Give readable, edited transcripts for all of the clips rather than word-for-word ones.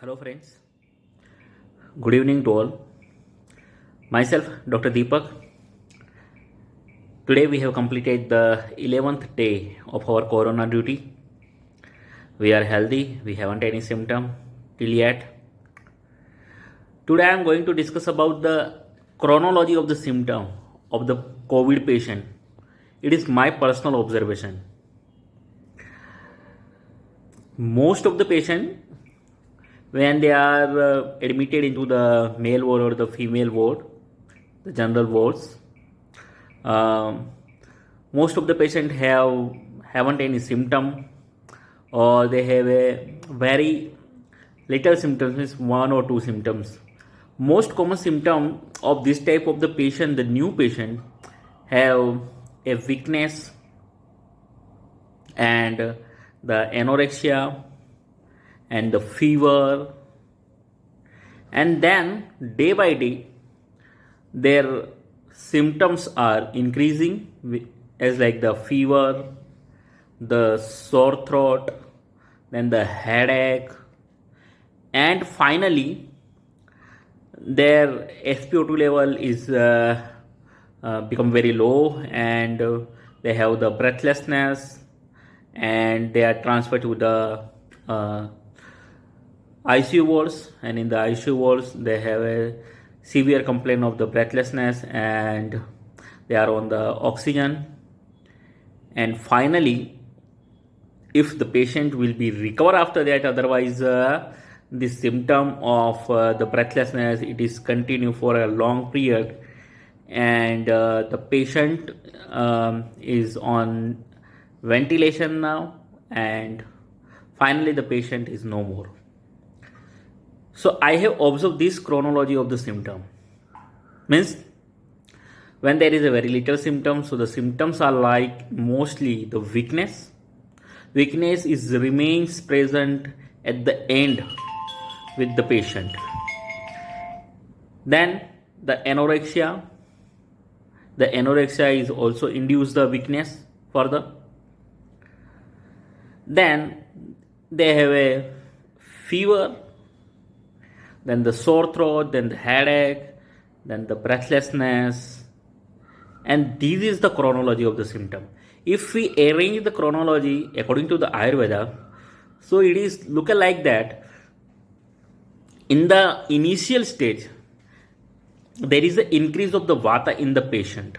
Hello friends, good evening to all. Myself Dr. Deepak. Today we have completed the 11th day of our corona duty. We are healthy, we haven't any symptom till yet. Today I am going to discuss about the chronology of the symptom of the COVID patient. It is my personal observation. Most of the patient, when they are admitted into the male ward or the female ward, the general wards, um, most of the patient haven't any symptom, or they have a very little symptoms, means one or two symptoms. Most common symptom of this type of the patient, the new patient, have a weakness and the anorexia and the fever, and then day by day their symptoms are increasing, as like the fever, the sore throat, then the headache, and finally their SpO2 level is become very low, and they have the breathlessness, and they are transferred to the ICU wards, and in the ICU wards they have a severe complaint of the breathlessness, and they are on the oxygen. And finally, if the patient will be recover after that, otherwise the symptom of the breathlessness, it is continue for a long period, and the patient is on ventilation now, and finally the patient is no more. So I have observed this chronology of the symptom. Means when there is a very little symptom, so the symptoms are like mostly the weakness. Weakness is remains present at the end with the patient. Then the anorexia. The anorexia is also induce the weakness further. Then they have a fever, then the sore throat, then the headache, then the breathlessness, and this is the chronology of the symptom. If we arrange the chronology according to the Ayurveda, so it is look like that. In the initial stage, there is an increase of the vata in the patient.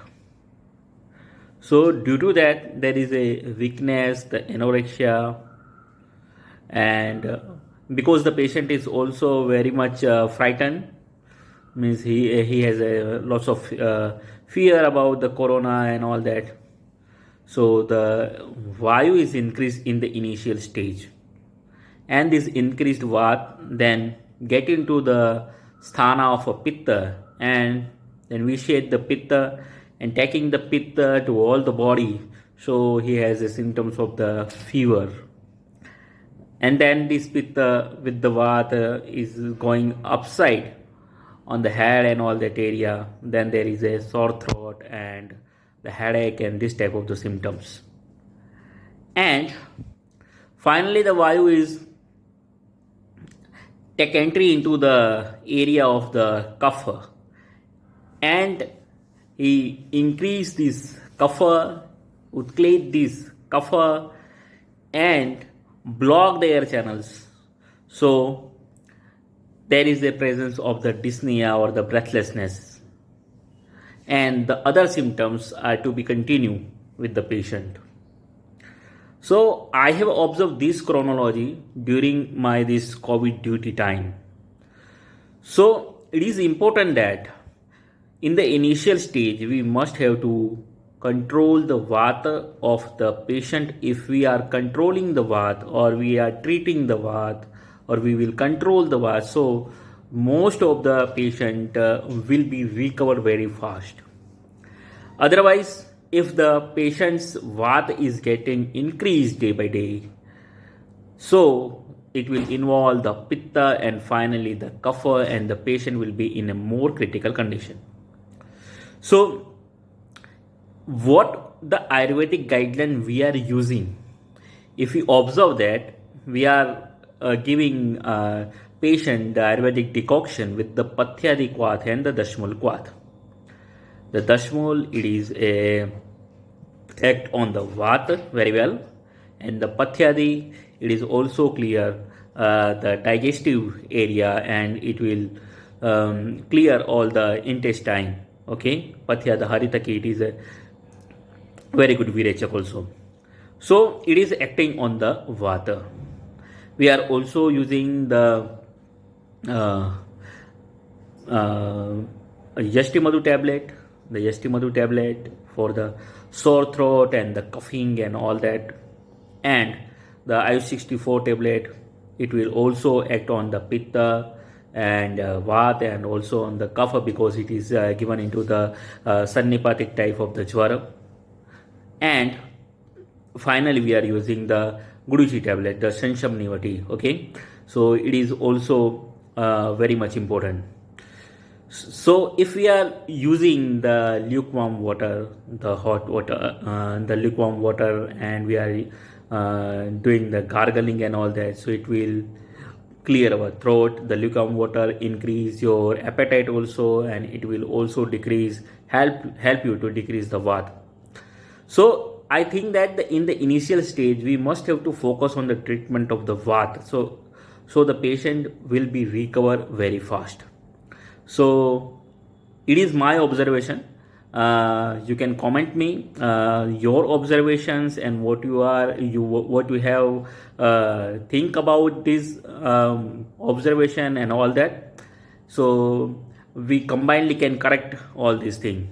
So due to that, there is a weakness, the anorexia, and because the patient is also very much frightened, means he has a lots of fear about the corona and all that. So the vayu is increased in the initial stage, and this increased vat then get into the sthana of a pitta, and then we shade the pitta and taking the pitta to all the body, so he has the symptoms of the fever. And then this pitta with the vata is going upside on the head and all that area. Then there is a sore throat and the headache and this type of the symptoms. And finally the vayu is take entry into the area of the kapha, and he increase this kapha, utklate this kapha, and block the air channels. So there is a presence of the dyspnea or the breathlessness, and the other symptoms are to be continued with the patient. So I have observed this chronology during my this COVID duty time. So it is important that in the initial stage we must have to control the vata of the patient. If we are controlling the vata, or we are treating the vata, or we will control the vata, so most of the patient will be recovered very fast. Otherwise, if the patient's vata is getting increased day by day, so it will involve the pitta and finally the kapha, and the patient will be in a more critical condition. So what the Ayurvedic guideline we are using, if we observe that we are giving patient the Ayurvedic decoction with the Pathyadi Kwath and the Dashmul Kwath. The Dashmul, it is a act on the Vata very well, and the Pathyadi, it is also clear the digestive area, and it will clear all the intestine. Okay, Pathya, the Haritaki, it is a very good Virechak also. So it is acting on the Vata. We are also using the uh, uh, Yashtimadu tablet, the Yashtimadu tablet for the sore throat and the coughing and all that, and the Ayush 64 tablet. It will also act on the Pitta and Vata and also on the Kapha, because it is given into the Sannipathic type of the Jwara. And finally we are using the Guduchi tablet, the Shanshamnivati. Okay, so it is also very much important. So if we are using the lukewarm water, the hot water, the lukewarm water, and we are doing the gargling and all that, so it will clear our throat. The lukewarm water increase your appetite also, and it will also help you to decrease the vat. So I think that in the initial stage we must have to focus on the treatment of the vat, so the patient will be recover very fast. So it is my observation. You can comment me your observations and what you have think about this observation and all that. So we combinedly can correct all these things.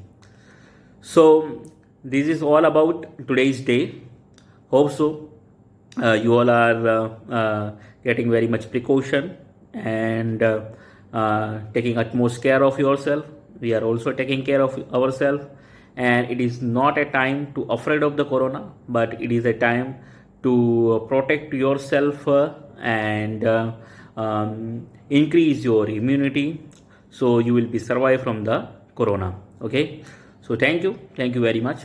So this is all about today's day. Hope so. You all are getting very much precaution and taking utmost care of yourself. We are also taking care of ourselves, and it is not a time to afraid of the corona, but it is a time to protect yourself and increase your immunity, so you will be survive from the corona. Okay, so thank you very much.